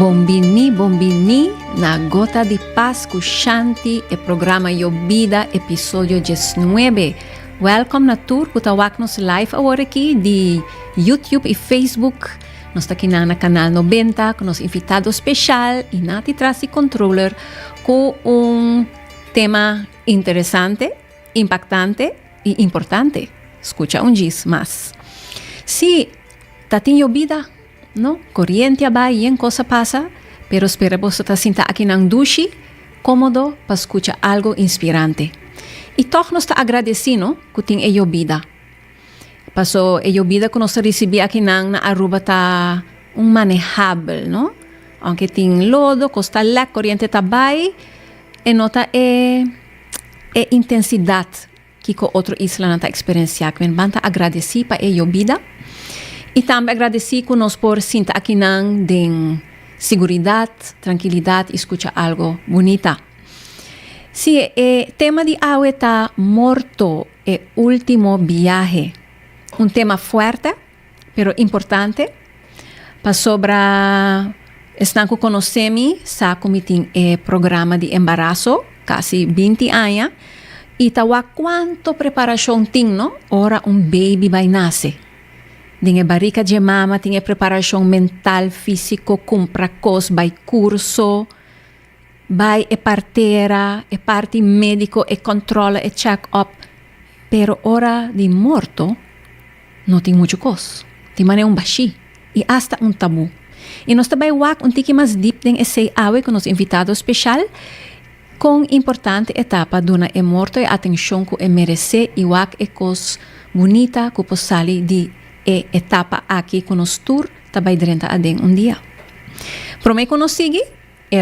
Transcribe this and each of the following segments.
Bombini, bombini, na Gota de Paz com Shanti, e programa Yo Vida, episódio 19. Welcome na tour, kutawak nos live agora aqui de YouTube e Facebook. Nós está aqui na canal 90, com nosso invitado especial, e Nati Tracy Controller, com tema interessante, impactante e importante. Escucha diz, mas se tá tinha vida, no? Corriente abai, e cosa passa, pero espera você tá sinta aqui nang dushi, cómodo para escuchar algo inspirante. E toch nos está agradecido que tem a vida. Passou a vida que nós recebi aqui na Aruba tá manejável, no? Aunque tem lodo, costa lá, corriente abai, e nota intensidade que com outra isla não tá experienciar. Que banta agradeci para a vida. E também agradeci que nós por sinta aqui nang den seguridade, tranquilidade, escuta algo bonita. Si o tema de hoje está morto, o último viaje. Tema fuerte, pero importante. Para sobre, estão que conhecemos, sa comitim programa de embarazo, quase 20 anos, e tawa quanto preparação tem, no? Ora baby vai nascer. Tinha barriga de mama, tinha preparação mental, físico, compra coisas, vai curso, vai parteira, parte médico, controla, check-up. Pero hora de morto, não tem muito coisa. Tem mané baixi e hasta tabu. E nós também wak tiki mais deep den esse awe com nosso invitado especial, com importante etapa duna morto e atenção que merece e wak coisa bonita que possali de etapa aqui com nos tour também durante a dia. Promei que nos sigue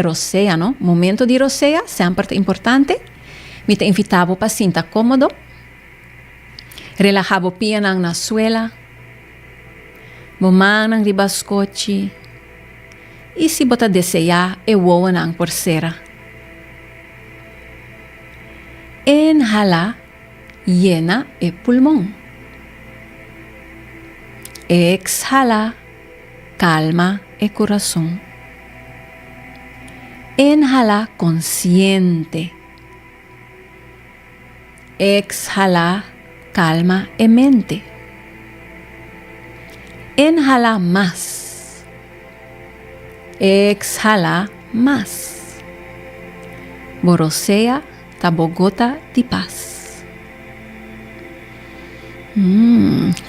roceia, no? Momento de roceia, sempre importante. Me te invitava para sentar cómodo. Relajava pia na suela. Bomang nang ribascochi. E se bota desejar, voa nang porcera. Inhala, llena o pulmão. Exhala, calma o coração. Inhala, consciente. Exhala, calma a mente. Inhala más. Exhala más. Borosea, tabogota de paz.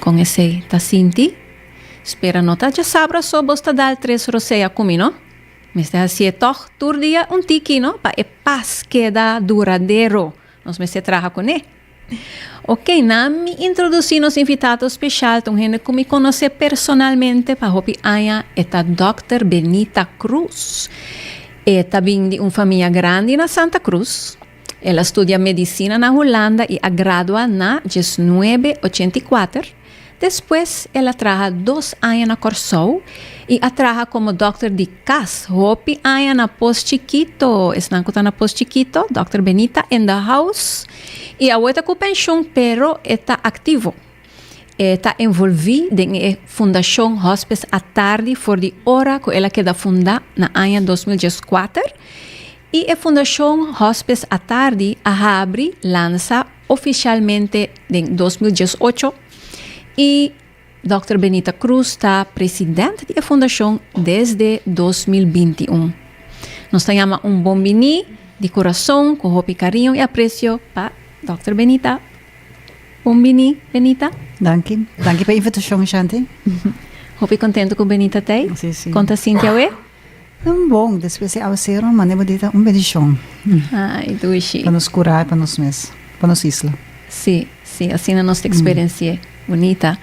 Com esse tacinti, espera nota já sabra só bosta dar 3 roceia comigo, me está assim toch turdia tiki, no? Para paz queda duradeiro. Nós me se traja com ele. Ok, na me introduzir nos invitados especial, então gente que me conhece personalmente, para hopi aya, é Dr. Benita Cruz. Ela vem de família grande na Santa Cruz. Ela estudia medicina na Holanda e a gradua na 1984. Depois, ela trabalha 2 anos na Corsou e a trabalha como doctor de casa. Hopi anos na Post Chiquito. Estão na Post Chiquito, Dr. Benita in the house. E a outra com pensão, pero está ativo. Está envolvida na Fundação Hospice à Tarde, for de hora que ela queda fundada na ano 2004. E a Fundação Hospice à Tarde abre, lança oficialmente em 2018. E Dr. Benita Cruz está presidente da fundação desde 2021. Nós temos bombini de coração, com hopi carinho e aprecio para Dr. Benita. Bombini, Benita. Danke pela invitação, Shanti. Hopi contento com Benita tem? Sim. Conta Cíntia, ué? Bom, depois de ser mas nem dita bendição. Ai, dushi. Para nos curar, para nos mes, para nos isla. Sim, assim a nossa experiência. Bonita.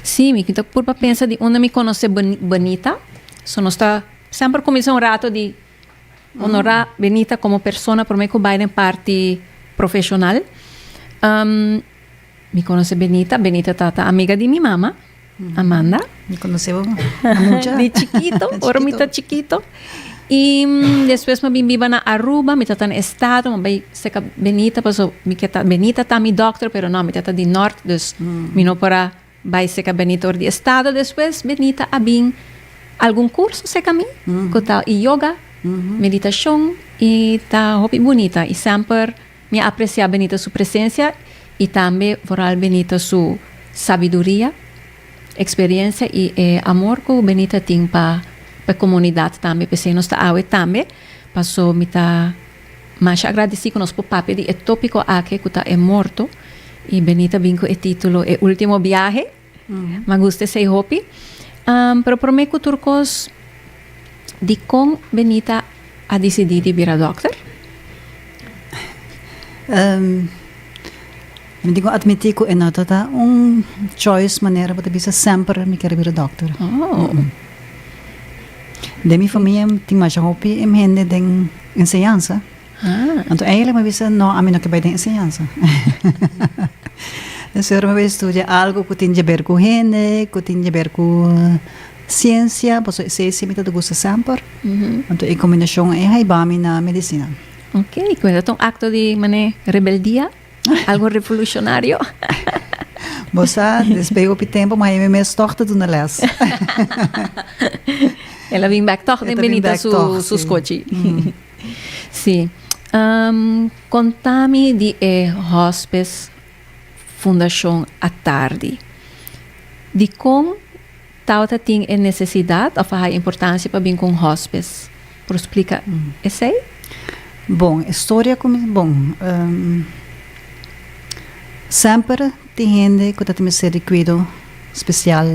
Sim, me quinto por pensar de onde me conhece bonita. So nós está sempre começar rato de honorar Benita como pessoa, por mim que vai em parte profissional. Me conhece Benita tá amiga de minha mama, Amanda. Me conheceu de chiquito, ora me tá chiquito. E depois me viva na Aruba, me tá no estado, me seca Benita, paso me queta Benita tá mi doctor, pero não, me tá de norte, dus me não para vai seca Benita or de estado, depois Benita abin algum curso se caminho, kuta yoga, meditação e tá hobby bonita e sempre me apreciar bonita sua presença e também voral bonita sua sabedoria, experiência e amor que bonita tem para a comunidade também, porque nós tá também passou me tá mais agradecido com nós por papel de tópico aqui que tá morto e bonita vinco o título é último viaje, me gusta esse hobby, pero por mim que turcos de com bonita a decidir de virar doctor. Me digo admitir que é nota choice maneira para bisa sempre me querer virar doctor. Oh. De minha família tem mais hobby em rende de ensinança. Então eigenlijk me bisa não a mim não que vai de ensinança. Então eu me estudia algo que tem a ver com rende, que tem a ver com ciência, pois se me tá gosta sempre. Então a combinação é haibami na medicina. Ok, quindi è un atto di rebeldia, algo rivoluzionario. Moça, despego o tempo, mas eu me estou torta do nelas. Ela vem back toch de benita su scotchi. Sì. Contami di Hospice Fundação a tarde. Di com tauta tem necessidade ou a importância para vir com hospice? Por explicar, esse? Bom, história como bom. Sempre tem gente que tem ser cuidado especial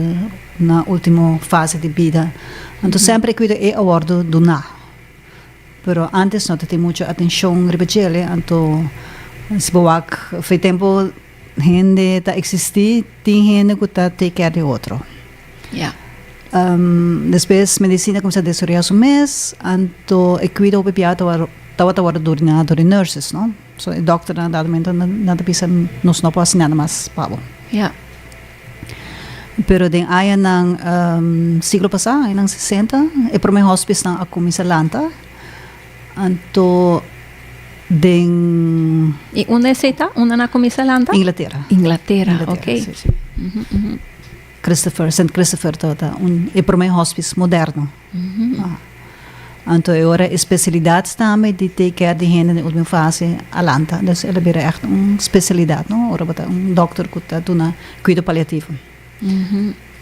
na última fase de vida. Então sempre cuido é o ordo do na. Pero antes não tem muita atenção rebelde, então se boak foi tempo gente tá existir, tem gente que tá take care de outro. Yeah. Depois medicina começa a desoriar o mês, então eu cuido o piato estava dorinado de nurses, não? So o doctor na dado momento nada pisa nos não pode nada mais pavo. Yeah. Pero den aya ng siglo passado, ng 60, e pro meu hospice na ako misalanta. Anto den E onde está? Onde na comisalanta? Inglaterra. Inglaterra, ok. Sì, sì. St. Christopher tota, e pro meu hospice moderno. Anto ora especialidade também de take care de gente na última fase alanta. Dus ela bira echt specialidade, no? Ora bota dokter que tá na cuido paliativo.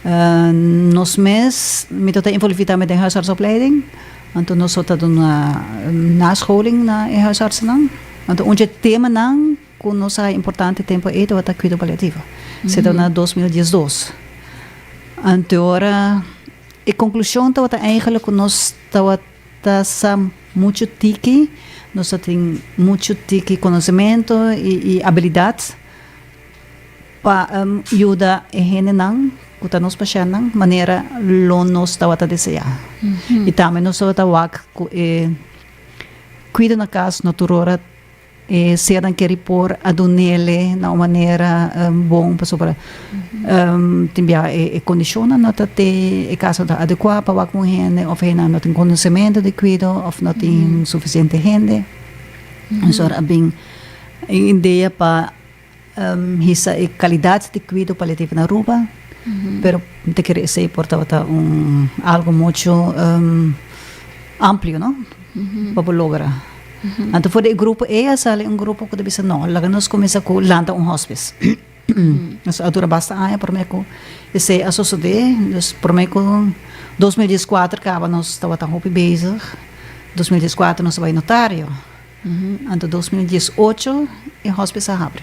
Nos mes me tota involvida met de huisartsopleiding. Anto nos tota doen nascholing na huisartsen dan. Anto onze tema dan kun nos importante tempo ito wat cuido paliativo. Zit na 2012. Anto ora e conclusão tá eigenlijk nos tá sa muito tiki, nós tem muito tiki conhecimento e habilidade para ajudar a gente não, que nos pacientes maneira lo nos tá desejar. E também nós tá wak cuida na casa naturora e ser que repor a donele na maneira bom para timbia e condiciona nota te e caso da adequada para com gente of hena não tem conhecimento de cuido of não tem suficiente gente então abing ideia para hisa e qualidade de cuido paliativo na Aruba pero te querer ser portava algo muito amplio não para lograr. Então, for de grupo sali grupo que deve ser não, lá nós começa com lanta hospice. Nós adora basta por mim com esse associado, nós por mim com 2014 acaba nós estava tão hopi bezig. 2014 nós vai notário. Então 2018 e hospice abre.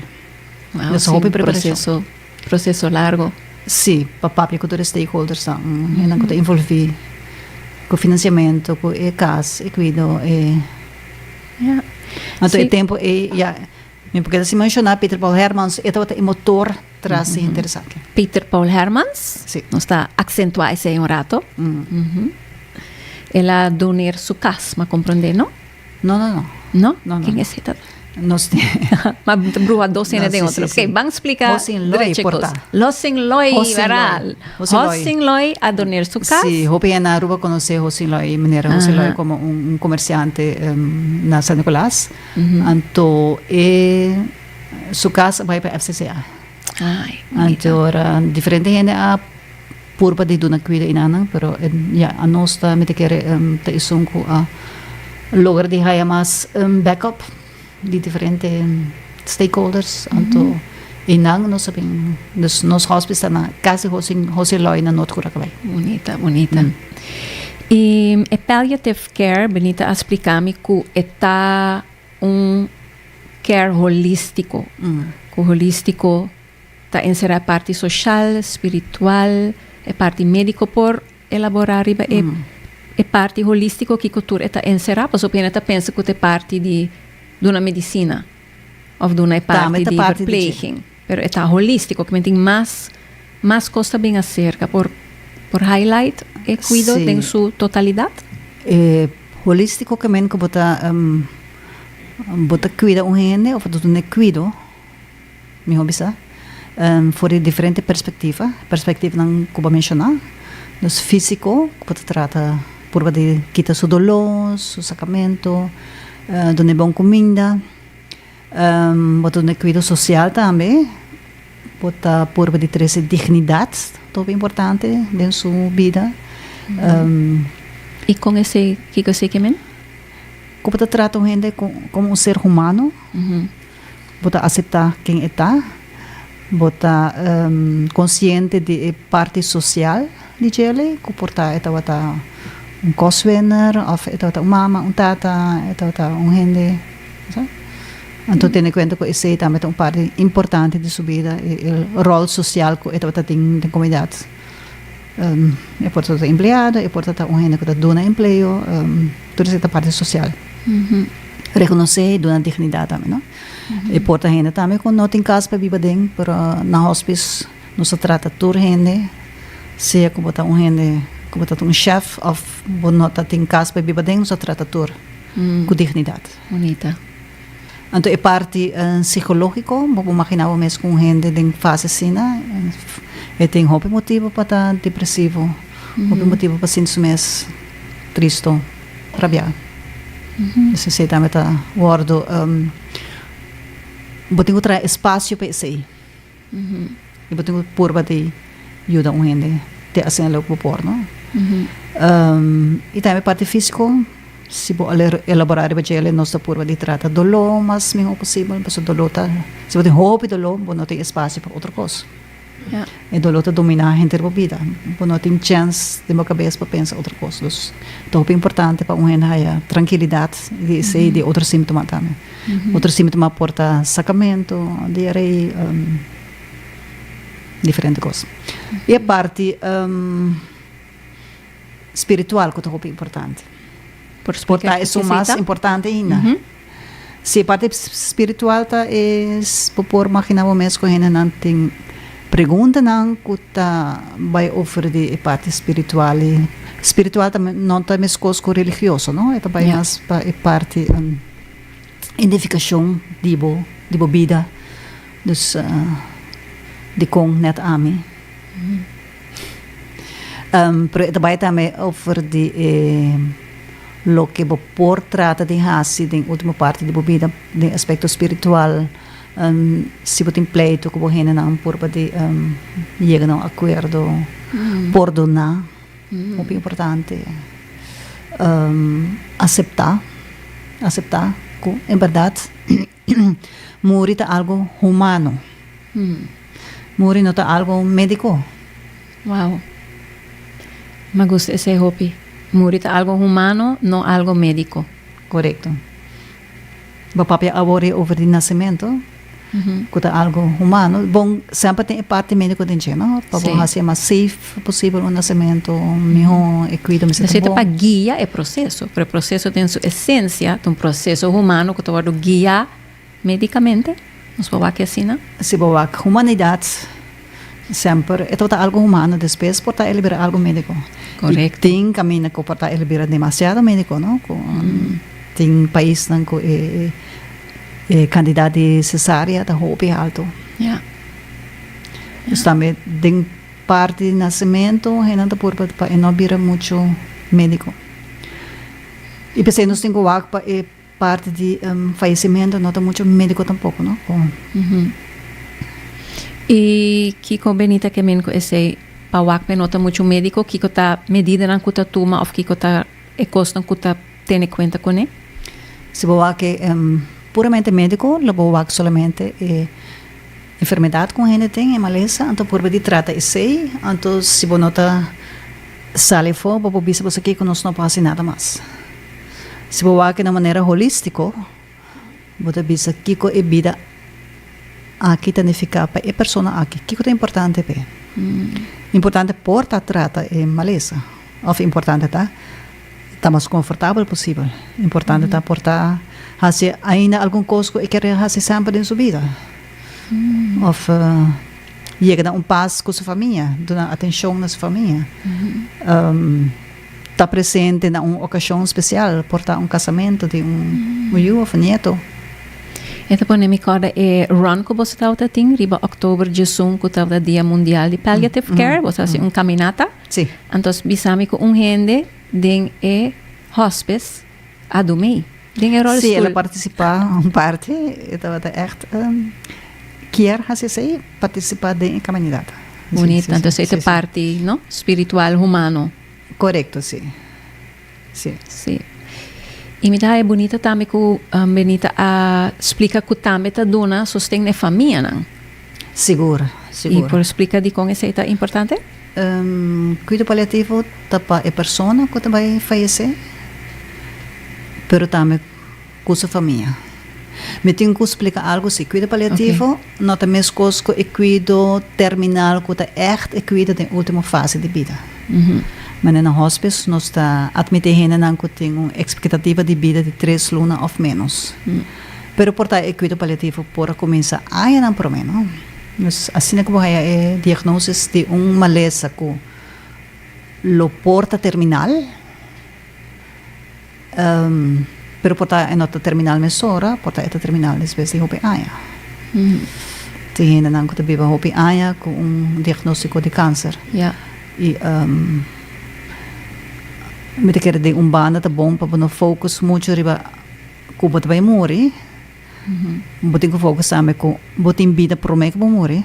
Nós hopi processo largo. Sim, para com todos os stakeholders são, e não que envolver com financiamento, com casa, e cuido Yeah. Então, o tempo porque assim mencionar Peter Paul Hermans, é o motor traz interessante. Peter Paul Hermans, sim. Nós está acentuar esse um rato. Ela donar sua casa, mas compreende, não? Não? Quem é esse? Nós mas brua docena de outro. Ok, vamos explicar. Hosinloy, varal. Hosinloy a donar sua casa. Sim, Hopi na Aruba conhece Hosinloy, maneira Hosinloy como comerciante na San Nicolás. Então, sua casa vai para FCCA. Ai, então, diferente gente purba de duna cuida inanang, pero ya a nós ta me te quere ta isungko a lugar de haya mas backup de diferente stakeholders anto inang no sabing nos hospital na kasi Jose Loy na not kura kabay. Bonita, bonita. E palliative care, bonita a explicar-me que está care holístico. Que holístico está inserir a parte social, espiritual, a parte médico por elaborar e parte holístico que cultura está inserir, pois o pena pensa que é parte de uma medicina ou de uma parte de verpleging, pero está holístico que tem mais costa bem acerca por highlight e cuido em sua totalidade. Holístico que men que bota cuida gente ou do ne cuido, me bisa, for diferente perspectiva não como mencionar, nos físico que bota trata por de quitar seu dolor, seu sacramento, donde bom comida, bota ne cuido social também, bota por de trazer dignidade, todo importante em sua vida. E com esse que você quer men? Como trata a gente como um ser humano, bota aceitar quem está, bota consciente de parte social de ele, que porta eta coswener, of eta mama, tata, eta gente, então tem conta que esse também é uma parte importante de sua vida, o rol social que eta tem na comunidade. É por ser empregado, é por ser gente que dá emprego, toda essa parte social. Reconhecer e dar dignidade também, não? E por ter gente também que não tem casa para viver dentro, mas na hospice não se trata toda gente, seja como está gente, como está chefe, ou não tem casa para viver dentro, não se trata toda com dignidade. Bonita. Então, é parte psicológica, vou imaginar mesmo com gente em fase assim, e tem houve motivo para estar depressivo, houve motivo para sentir mais triste, rabiar. Isso também está guardo, vou ter que trazer espaço para isso aí. E vou ter que pôr para te ajudar um gente, te assim é o que pôr, não? E também parte física, se vou elaborar para ele, nós está pôr para te tratar dolor, mas melhor possível, porque o dolor está, se vou ter roupa e dolor, vou não ter espaço para outra coisa. E dolor está dominar a gente da vida, vou não ter chance de minha cabeça para pensar outra coisa. Então, é importante para um gente ter tranquilidade de ser de outros sintomas também. Outros sintomas porta sacramento, diarreia, diferente coisa. E a parte espiritual que é importante. Portar isso mais importante ainda. Se a parte espiritual está é por imaginar o mesmo que a gente não tem pergunta não que tá vai oferecer a parte espiritual também não tá mesmo coisa com religioso, não? É também mais para a parte identificação de vida dus de com net ami. Pero também oferecer lo que por trata de hasi de última parte de vida de aspecto espiritual. Se você tem pleito com você não por poder chegar a um acordo, perdonar, muito importante, aceitar que em verdade morrer é algo humano, morrer não é algo médico. Wow, me gusta esse hobby. Morrer é algo humano, não algo médico. Correto. O papel agora over o nascimento. Que é algo humano. Bom, sempre tem a parte médica dentro, não? Para fazer mais safe possível o nascimento, melhor, e cuidar mais bom. Para guiar o processo. Porque o processo tem sua essência, tem um processo humano que está guiar medicamente. Não se pode assim, não? Se pode, humanidade, sempre, é algo humano, depois pode liberar algo médico. Correto. E tem caminho que pode liberar demasiado médico, não? Tem país que candidato de cesárea da roupa alto. Também tem parte de nascimento, ainda por para não vir muito médico. E pensei nós temos que parte de falecimento não tem muito médico tampouco, não? E que com Benita que men esse pa wak pe nota mucho médico que está medida na kuta toma of que está e costa kuta tiene cuenta con él. Se boa que puramente médico, lo boa que solamente enfermedade com gente tem é maleza, então por de trata e sei, então se você nota sale fora, para bisa você aqui que nós não passa nada mais. Se boa que na maneira holístico, você bisa aqui com a vida aqui tem ficar para a pessoa aqui, que é importante pe. Importante porta trata é maleza, ou importante tá mais confortável possível. Importante tá portar fazer ainda algum coisa que quer fazer sempre em sua vida. Ou chega a paz com sua família, dar atenção na sua família. Tá presente em uma ocasião especial, portar casamento de filho ou neto. Então, por me recorda run que você estava tendo, riba outubro de junho, que estava o Dia Mundial de Palliative Care, você faz caminata. Sim. Então, bisami com gente de hospice a dormir. Sim, ela participar parte, estava echt quer fazer participar de caminata. Bonita, então essa é parte, não? Espiritual, humano. Correto, sim. Sim. Sim. E me dá é bonita também que Benita explica que também tá dona sustém na família, não? Segura. E por explicar de como isso é importante? Cuidado paliativo tá para a pessoa que vai falecer, pero também com sua família. Me tenho que explicar algo assim. Cuidado paliativo não é a mesma coisa que o cuidado terminal, que é echt cuidado da última fase de vida. Mas no hospice, nós está admitindo que tem uma expectativa de vida de 3 lunas ou menos. Pero por tal cuidado paliativo, por começar a ir por menos. Mas assim que vai a diagnose de maleza que lo porta terminal, pero porta é nota terminal mesora, porta é terminal después de HPA. Tem gente que vive HPA com diagnóstico de câncer. E me te quero de banda tá bom para não focus muito riba que vai morrer. Botem que foco sabe que botem vida promete que vai morrer,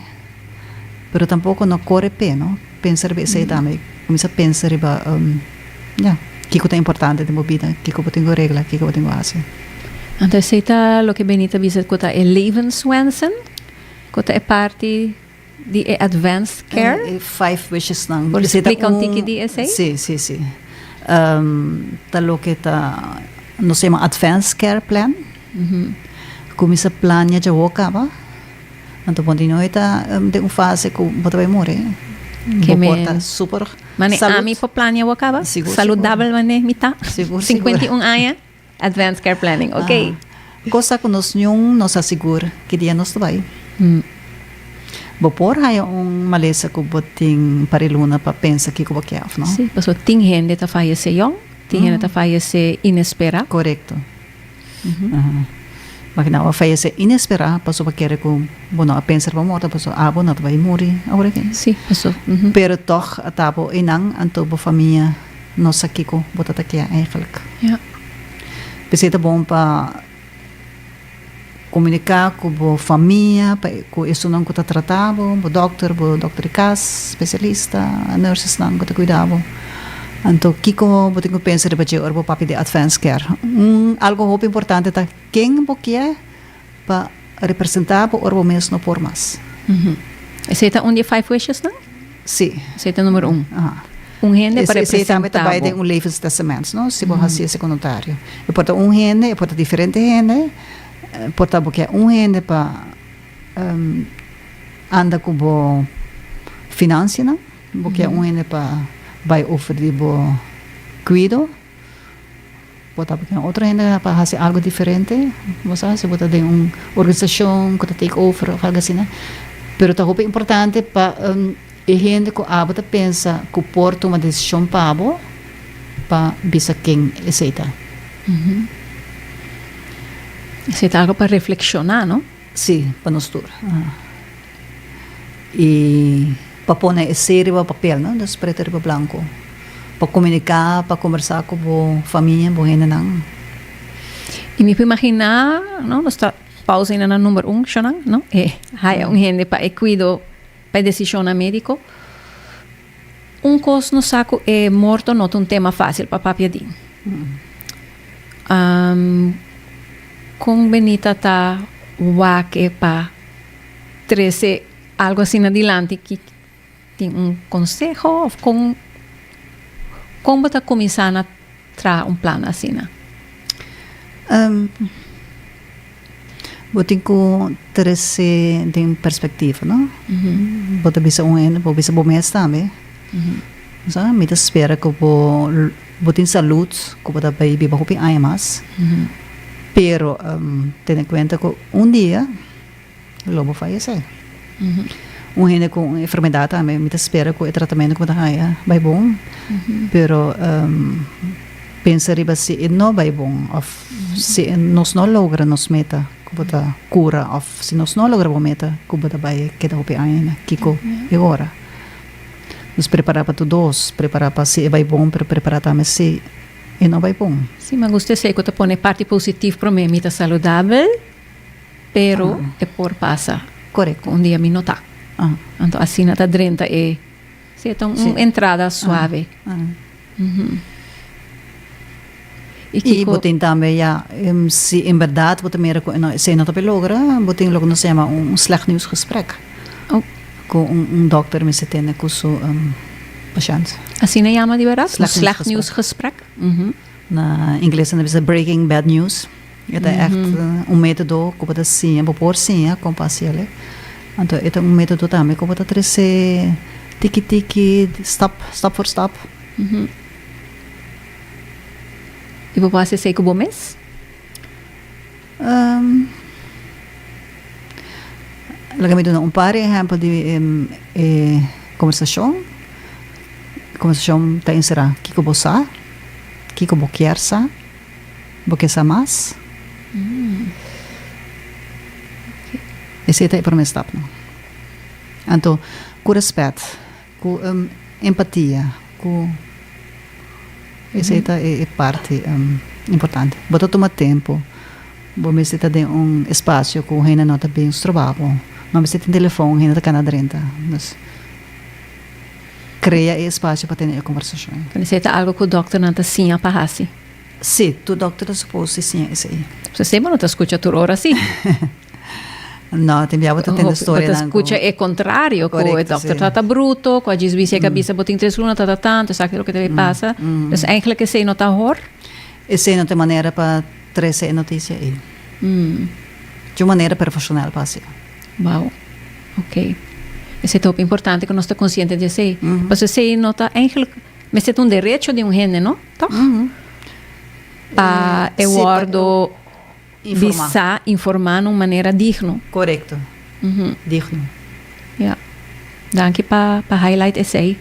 pero tampouco não corre pena. Pensar bem sei também, começa a pensar riba, que é importante na vida, que botem que regla, que botem que fazer. Então seita lo que Benita dice que é levenswensen, que é parte de advanced care. 5 wishes não. Por explicar que di esse? Sim. Tá lo que tá, nós chama advanced care plan. Começa a planear já o acaba. Então quando não está de uma fase que você vai morrer. Que me porta super. Mas a mim para planear o acaba. Saudável mané mita. 51 anos. Advanced care planning, ok. Coisa que nós não assegura que dia nós vai. Por aí maleza que botem para luna para pensar que eu quero, não? Sim, porque tem gente que falece young, tem gente que falece inesperado. Correto. Mas não, falece inesperado, passou para querer que não pensar para morrer, passou não vai morrer agora que. Sim, passou. Pero toch atabo inang anto bo família nossa aqui ko botata aqui eigenlijk. Ja. Precisa bom para comunicar com a família, com isso não que está tratado, o doutor de casa, especialista, nurses não que está cuidado. Então, Kiko, eu tenho que pensar depois o papi de advanced care. Algo muito importante é quem você é para representar o mesmo por mais. Esse é um de 5 wishes, não? Sim. Esse é o número 1. Gente para representar. Esse também trabalha de levenstestament, não? Se você faz secundário. E porta gente, e porta diferente gente. Porta porque gente para anda com bo finança, não? Porque gente para vai oferecer bo cuidado. Porta porque outra gente para fazer algo diferente. Você se porta de uma organização que take over ou algo assim, né? Pero tá muito importante para gente que abota pensa que porta uma decisão para bisa quem aceita. Isso é algo para reflexionar, não? Sim, para nós todos. E para pôr esse papel, não? Das preto e branco. Para comunicar, para conversar com a família, com gente não. E me imaginar, não? Nós pausa na número 1, não? É, há gente para cuidar, para decisão médico. um cos no saco é morto não um tema fácil para papiadinho. Com Benita tá waque para trazer algo assim adiante que tem um conselho ou como está começando a trazer plano assim, né? Botin ko terese din perspektiva, no? Bota bisa bisa bom mês também. Sa, mita espera ko botin saúde, ko bota baby ba ko ai mas. Pero ten en cuenta que dia lobo fallecer. Gente com enfermidade também, mita espera que o tratamento que tá vai bom. Pero pensa riba se não vai bom, of se nós não logra nos meta kubota cura of se nós não logra meta kubota vai queda hopi ainda kiko agora nos preparar para todos preparar para se vai bom para preparar também se e não vai bom. Sim, mas você sei que tu põe parte positiva para mim, mita saudável, pero é por passa. Correto. Dia me notar. Então assim nada drenta é se então uma entrada suave. E botin também se em verdade botin meer se não te logra, botin logo não se chama slecht nieuwsgesprek. Com dokter met zitten com seu patiënt. Assim não chama de verdade? Slecht nieuwsgesprek. Na inglês é bisa breaking bad news. Het is echt método que pode sim, por sim, com paciente. Então é método também que pode trazer tiki step for step. E você sei que bom mês? Lagami doon par exemplo de conversação. Conversação tem será kiko bosa, kiko boquersa, boquesa mais. Esse é o primeiro step. Então, com respeito, com empatia, com essa é parte importante. Bota tomar tempo. Bom, você está em espaço com a gente não está bem trabalho. Não você tem telefone, a gente está canadrenta. Mas cria espaço para ter a conversação. Você está algo que o doutor não está sim a parrasse? Sim, o doutor está suposto sim isso aí. Você sempre não está escutando toda hora assim? Não, tem a ter história. Você escuta é contrário, que o doutor está bruto, com a desvisia que a cabeça botem 3 lunas, está tanto, sabe o que deve passar. Então, eigenlijk que você não está hor? Essa não tem maneira para trazer notícia aí. De maneira profissional para ser. Uau, ok. Esse é top importante que nós estamos conscientes de isso. Porque você não está, eigenlijk, mas é um direito de gente, não? Toch? Para eu guardo bisa informar de uma maneira digna. Correto. Digno. Ja. Dank je para highlight esse aí.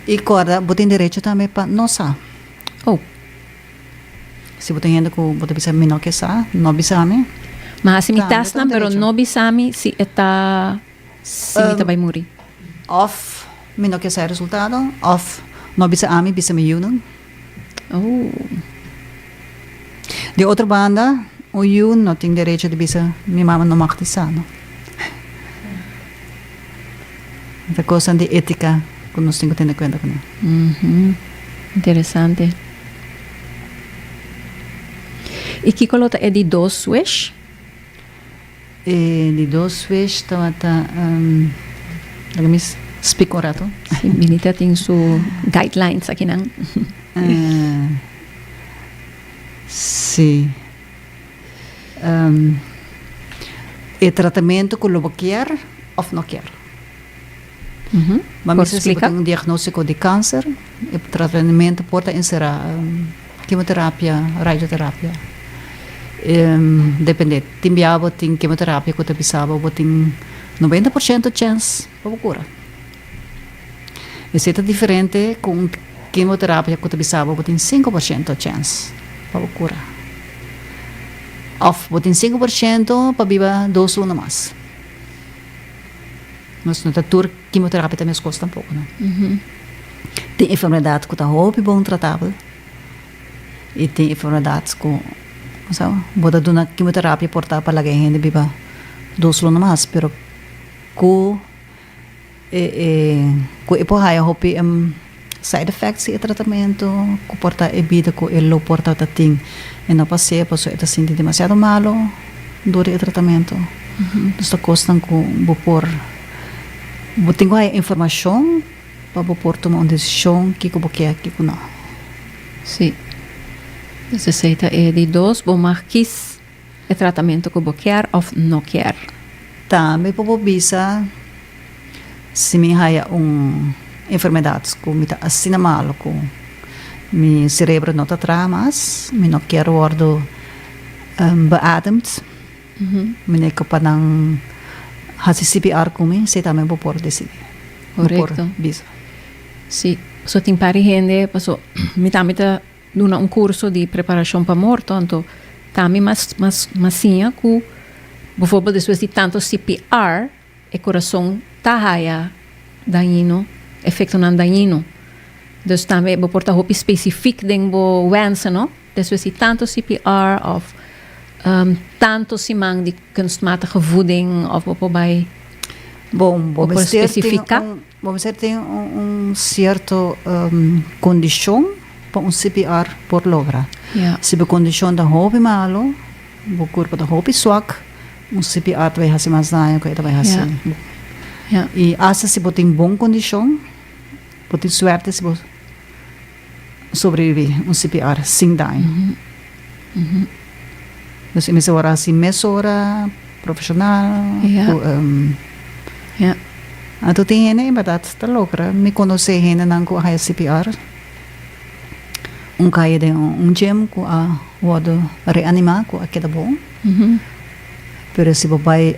E agora, você tem direito também para nossa. Oh. Se você tem gente que você bisa menor que essa, não bisa me. Mas se me tasna, pero não bisa me se está se me vai morrer. Of menor que esse resultado, of não bisa a me, bisa me yun. Oh. De outra banda, o yun não tem direito de bisa minha mama não magtisa, não. Essa coisa de ética que nós temos que ter em conta com ele. Interessante. E que colota é de 2 switch? De 2 switch, tá me explica um rato. Sim, Benita tem sua guidelines aqui, não? Sim. É tratamento que eu quero ou não quero. Mas se você tem um diagnóstico de câncer, o tratamento pode ser quimioterapia, radioterapia. Depende. Tem quimioterapia que você pensava, tem 90% de chance para curar. Isso é diferente com quimioterapia que você pensava, tem 5% de chance para curar. Ou tem 5% para viver 2 anos mais. Mas não está tudo quimioterapia também custa um pouco, né? Tem enfermidade que está muito bom tratável. E tem enfermidades que pode dar uma quimioterapia portar para alguém que viva 2 anos mais, pero que Kung ipohaya hopi side effects sa tratamento, kung porta vida ko ilo porta tating e não passei, passou ita sinti demasiado malo durante o tratamento. Então costam com bopor boting ko ay informação para bopor tomar uma decisão que ko boqueia que ko não. Sim. Necessita de dois, bom marquis o tratamento que você quer ou não quer. Também po bisa se me haya enfermidades que me tá assim malo ko mi cerebro não tá tramas, me não quero ordo beademd. Me nem ko pa nang hasi CPR kumi, se também po por decidir. Correcto. Bisa. Sim. So tem pari gente, passou, me também tá dando curso de preparação para morto, então também massinha que, por exemplo, depois de tanto CPR, o coração tá raia dañino, efeito não dañino. Então também vou portar roupa específica de bo wensen, não? Depois de tanto CPR of tanto simang de kunstmatige voeding of op bij Bom, especifica. Vamos dizer tem certo condição para CPR por logra. Ja. Se a condição da hobby malo, o corpo da hobby swak, CPR vai fazer mais dano que vai fazer. Ja. E essa se botar em boa condição, botar suerte se botar sobreviver CPR sem dano. Dus in hora assim, mesora profissional. Ja. Ja. Ato tem gente, verdade, tá louca. Me conhece gente não com a CPR. Kaya de gym com a wado reanimar com a queda bom. Pero se vai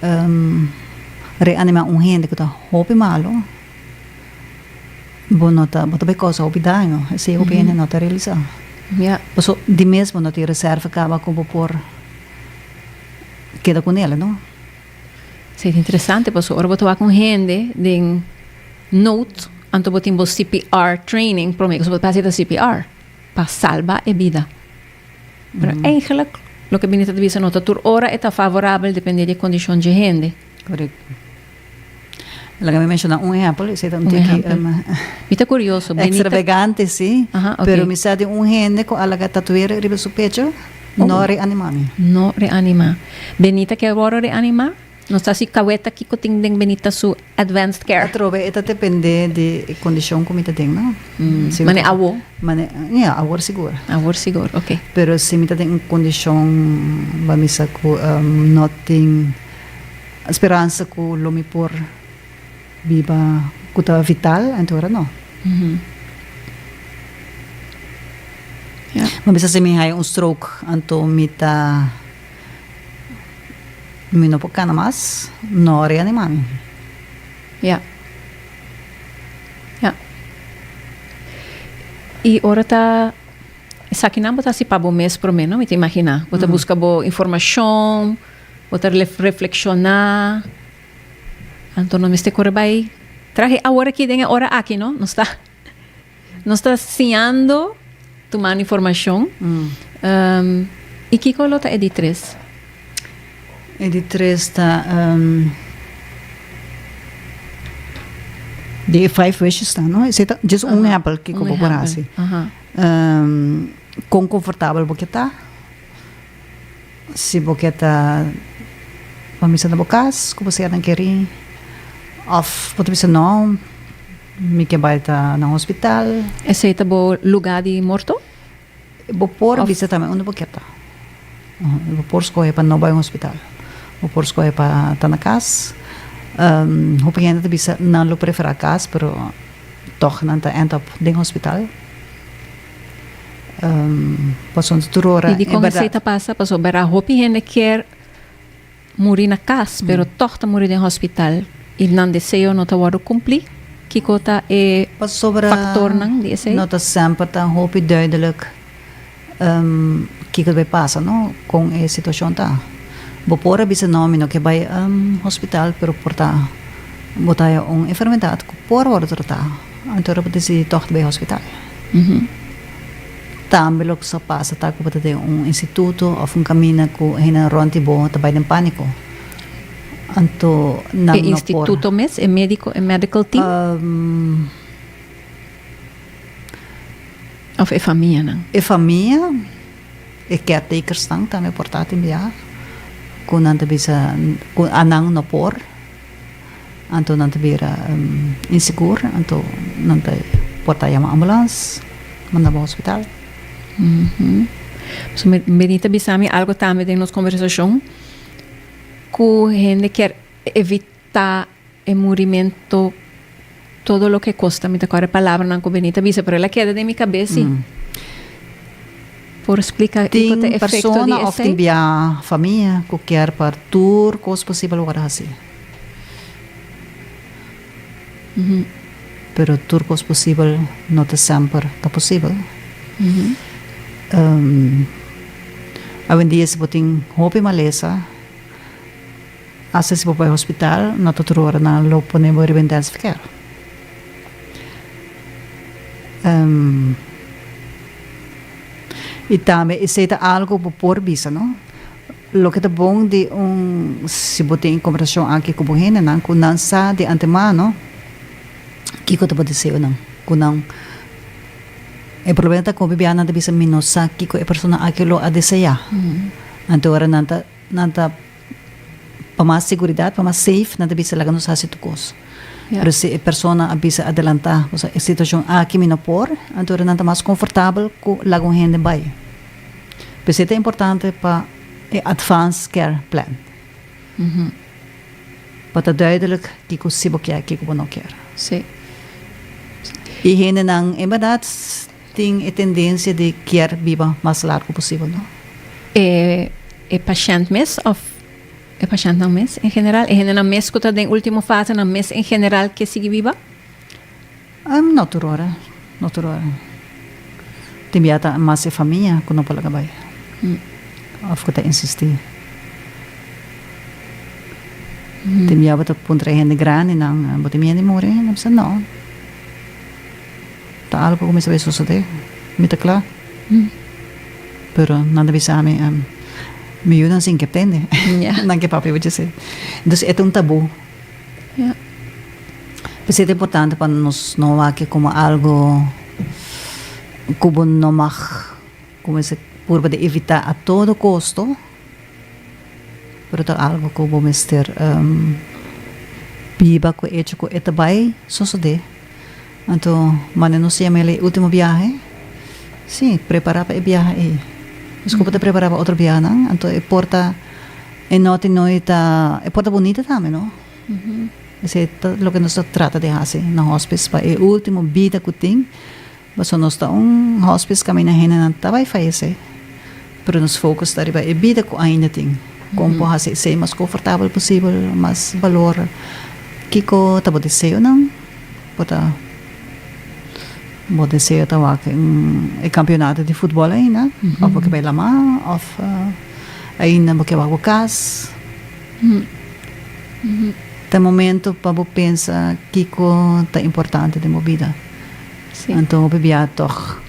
reanimar gente que tá hobby malo, bom nota, bota bem coisa hobby dano, se hobby gente não tá realizar. Ja. So de mesmo não tem reserva acaba com por queda com ela, não? Sim, interessante, porque agora vou falar com gente de note, anto vou ter CPR training, para mim, que vou fazer CPR para salvar a vida. Mas eigenlijk, o que benita de visa nota, tur hora está favorável, depende da condição de gente. Correto. Ela me menciona exemplo, se não tem que Está curioso, extravagante, sim, okay. pero me sabe gente com a tatuera riba su pecho, não reanimami. Não reanima. Benita quer agora reanimar? Não está se kaweta que tem benita su advanced care. Trove, ita depende de condição como ita tem, não? Mane awo? Mane, awor seguro. Awor seguro, ok. Pero se mita tem condição, bamisa ko not tem esperança ko lumi por viva kuta vital, antora no. Yeah. Mabisa se mi hay stroke anto mita no po kana mas no reanimami. Ja. Ja. E ora tá essa aqui não botar se para bom mês pro menos, me te imagina. Botar busca boa informação, botar reflexionar. Então não me este corre vai. Traje agora aqui tem hora aqui, não? Não está sinhando tomando informação. E que colota é de 3? E de 3 está de 5 wishes está, não? Esse é just exemplo que como por assim. Com confortável porque tá. Se porque tá pamisa na bocas, como você não querer. Of pode ser não, me que vai estar no hospital. Esse é o lugar de morto? Vou por bisa também onde porque tá. Vou por escolher para não vai ao hospital. Vou por escolher para estar na casa. Vou pegar de bisa não lo prefere a casa, pero toch não tá end up no hospital. Passou de turora. E de como esse passa, passou para a roupa gente quer morir na casa, pero toch tá morir no hospital. E não desejo não tá waro cumprir. Que cota é factor não desse? Não tá sempre tá roupa duidelijk. Que vai passar, não? Com a situação tá. Vou por bisa nome não que vai hospital, pero portar botar enfermidade que por hora tratar. Então pode ser toch vai hospital. Também o que só passa tá que pode ter instituto ou caminho que hina ronti bo tá vai em pânico. Anto nang E instituto mes, e medical team? Of e família, não? E família, e caretakers tang também portatim biya. Kung nanta bisa, kung anang napor, anto nanta bira inseguro, anto nanta portaya ma ambulance, manda ba hospital. So, Benita Bissami, algo também de nossa conversação, que a gente quer evitar o movimento, todo o que custa, me agora a palavra não com Benita Bissa, pero ela queda de minha cabeça. Por explicar Ting o efeito persona de of ting biya família, que quer partur, cos possível agora assim. Pero tur cos possível não te sempre tá possível. Awen dia se boting hopi malesa, asa se popai hospital, na tuturora na lo ponemos intensificar. E também isso é algo por bisa, não? Lo que é bom de se botar em conversação aqui com o gente, não, com não sa de antemano, que que te pode dizer não, com não. O problema é que o bebê não bisa minosa que a pessoa aqui lo a desejar. Então agora nanta para mais segurança, para mais safe, nanta bisa lagar nos hace tu coisa. Pero se a pessoa bisa adelantar, ou seja, a situação aqui me não por, então agora nanta mais confortável com lagar gente vai. Por isso é importante para advanced care plan. Para duidelijk que o se quer, que o não quer. Sim. E gente não, em verdade, tem a tendência de querer viver mais largo possível, não? É paciente mesmo, ou é paciente não mesmo, em geral? É gente não mesmo que está em última fase, não mesmo em geral que sigue viva? Natural. Tem biata mais a família que não pode acabar. Of que está insistir. Tem biata puntra gente grande, não, botem gente morrer, não precisa não. Tá algo como isso vai suceder, me tá claro. Pero nada bisa kami me ayudan sin que aprende. Não que papi vai dizer. Então é um tabu. Mas é importante para nós não aqui como algo como não mag como esse por de evitar a todo custo. Pero tá algo como mister biba ko hecho ko eta vai suceder. Então, mano, não sei o último viagem. Sim, preparar para o viagem. Desculpa, te preparar para outro viagem, não? Então, é porta, é porta bonita também, não? Isso é o que nós trata de fazer no hospice, para o último vida que tem. Mas nós está hospice que a minha gente não está vai fazer. Mas nos focus está para a vida que ainda tem. Como fazer ser mais confortável possível, mais valor. Que co tá pode ser, não? Pode ser um campeonato de futebol ainda, ou porque vai lá, ou ainda porque vai ao casa. Tem momento para pensar que é importante de minha vida. Então, eu bebia toch.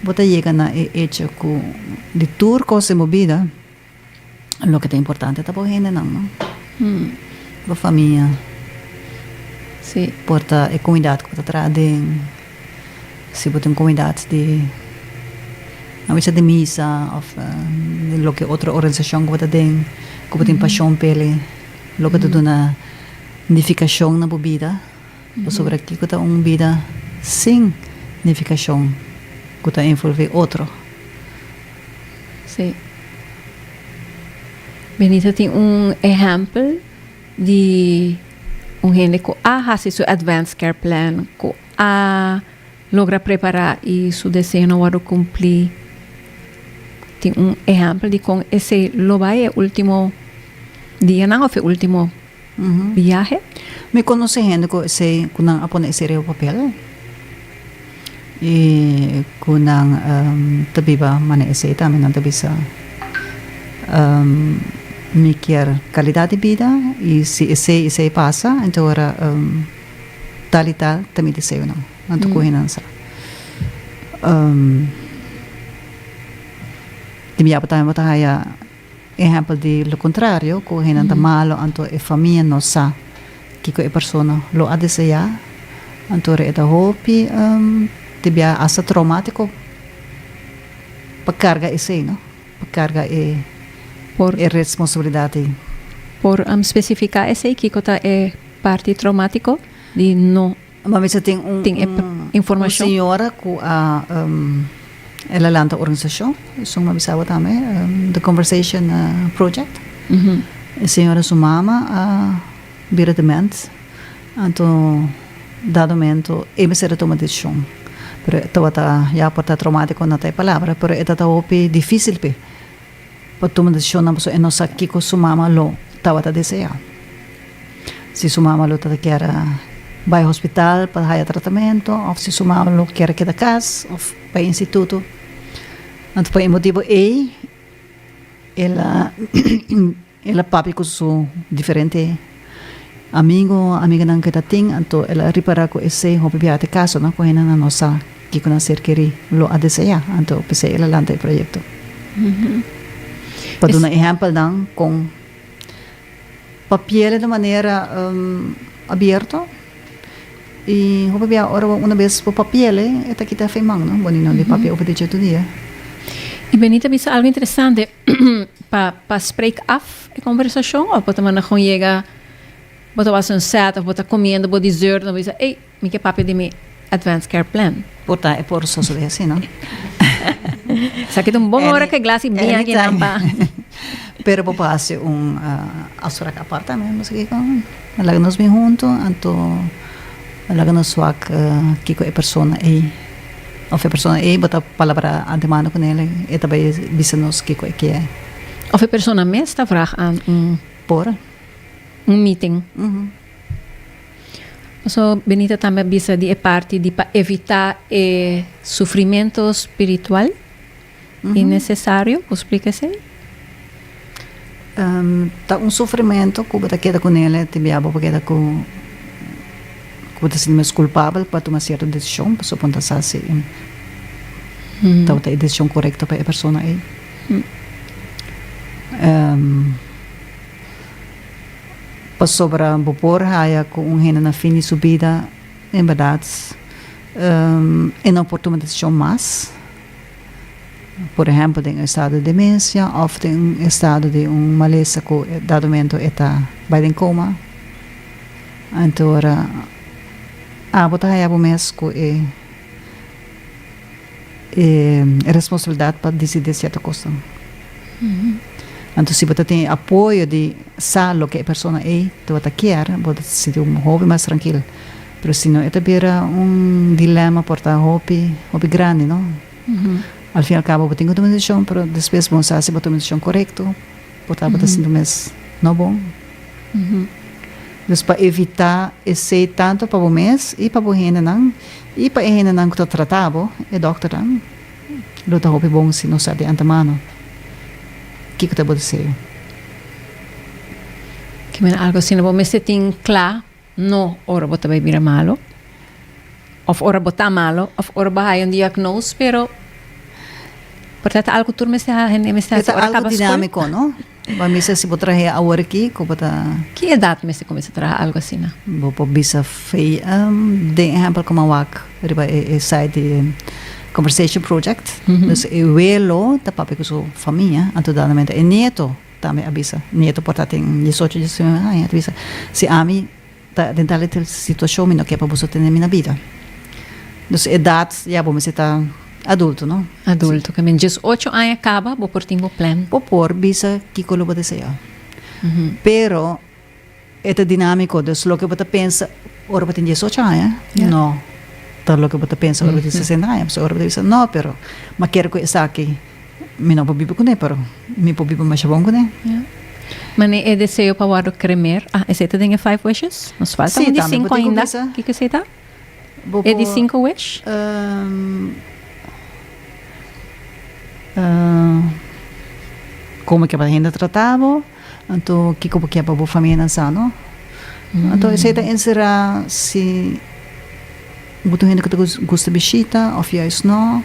Bota chega na hecho de tour coisa de minha vida. O que é importante é para gente não. Para a família. Sim. Porta a comunidade que está trazendo. Se botem comunidades de a missa de missa ou lo que outra organização que bota den que botem paixão pele lo que tudo na unificação na vida sobre aqui que tá vida sem unificação que tá envolver outro. Sim. Benita tem exemplo de gente que faz seu advanced care plan que logra preparar e seu desejo não vai cumprir. Tem exemplo de como esse lo vai o último dia não ou o último viagem. Me conhece gente que não apone esse papel e que não tabiba mane esse também não tabisa me quer qualidade de vida e se esse passa então agora tal e tal também desejo não. Nanto ko hinansa. Timya pa tayo matahaya ejemplo de lo contrario, ko hinanta malo anto e famiglia no sa kiko e persona lo ha deseja, anto re eta hopi tibia asa traumatico pagcarga e sei, no? Pagcarga e responsabilidade. Por specificar esse que kota é parte traumático de no. Mas você tem informação. Uma senhora que ela lanta organização, isso uma bisava também, the Conversation Project. A senhora sua mama vira demente, então dado momento ele se retoma decisão. Pero estava já por estar traumático não tem palavra, pero estava opi difícil pe. Para tomar decisão na pessoa, não sabe que sua mama lo estava a desejar. Se sua mama lo estava quer vai ao hospital para fazer tratamento, ou se sua mama lo quer que da casa, ou para o instituto. Então, por motivo ela papi com seu diferente amiga não que tem, então ela repara com esse hobby de caso, não com ela não nossa que com ser querer lo a desejar, então pensei ela lança o projeto. Para dar um exemplo não com papel de maneira aberta e hobby ora uma vez por papel é que está feimang, não? Bonito de papel over de todo dia. E Benita, bisa algo interessante para spreek af a conversação ou para man gewoon chega bota was een set of bota comendo bota dessert dan bisa hey me que papi de mi advanced care plan Porta é por só sobre assim, não? Sabe que um bom hora que glass bem aqui nampa. Pero papá hace asura apartamento, mas que com ela nos bem junto, então ela nos swak que é persona e of a persona e bota palavra antemano com ele e também bisa nos que é. Of a persona mes está vraag aan por meeting. So Benita também bisa de parte de para evitar sofrimento espiritual innecessário, explica-se? Tá sofrimento que você queda com ele, te biaba porque queda com você se mais culpável para tomar certa decisão, para supontar se então a decisão correta para a pessoa aí. Para sobre bopor haya com hena na fim de subida, em verdade, é não pode tomar decisão mais. Por exemplo, tem um estado de demência, ou tem um estado de maleza que dado momento está vai em coma. Então, botar aí o mês que é responsabilidade para decidir certa coisa. Então, se você tem apoio de saber o que a pessoa é, você quer, você se tem hobby mais tranquilo. Mas se não, é também dilema por estar hobby grande, não? Al fim e al cabo, você tem uma decisão, mas depois você sabe se você tem uma decisão correta, por estar você sendo mais não bom. Então, para evitar esse tanto para o mês e para o gente não, e para a gente não que está tratado, é doctor não, lo está hobby bom se não sabe de antemano. Que você pode ser? Que me algo assim, não me tem claro, não, ora você vai virar malo, ou ora você está malo, ou ora vai um diagnóstico, pero portanto algo tu me está algo dinâmico, não? Vamos se você trazer a hora aqui, como que idade me se começa a trazer algo assim, não? Vou por bisa fei, de exemplo como a WAC, riba é site Conversation Project, dus é velo da papi com sua família, antudadamente é neto também avisa, neto portanto tem 18 anos, avisa, se a mim tá dentro da situação não quer para você ter na minha vida, dus idade já vamos estar adulto, não? Adulto, que men 18 anos acaba, vou por tempo plan. Vou por bisa que colo pode ser. Pero é dinâmico, dus lo que você pensa, ora você tem 18 anos, não. Tal lo que você pensa, ora você 60 anos, ora você diz, não, pero mas quero que essa aqui, me não vou viver com ele, pero me vou viver mais bom com ele. Mas é desejo para o cremer. Esse tem 5 wishes? Nos falta de 5 ainda. O que você está? É de 5 wishes? Como que a gente tratava, então que como que a família não sabe, não? Então esse é encerrar se butuh gente que gosta de visita, ou fias não.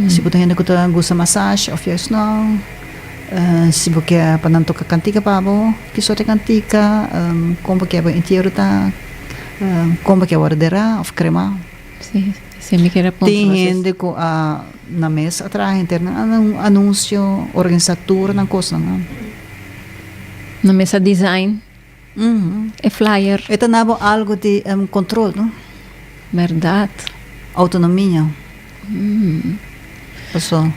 Se butuh gente que gosta de massagem, ou fias não. se você para não tocar cantica pabo, que só te cantica, como que é inteiro tá, como que é orderar, of crema. Sim, se me quer ponto. Tem gente que na mesa atrás interna anúncio, organizador na coisa, não? Na mesa design, é flyer. Então não algo de controle, não? Verdade. Autonomia. Passou.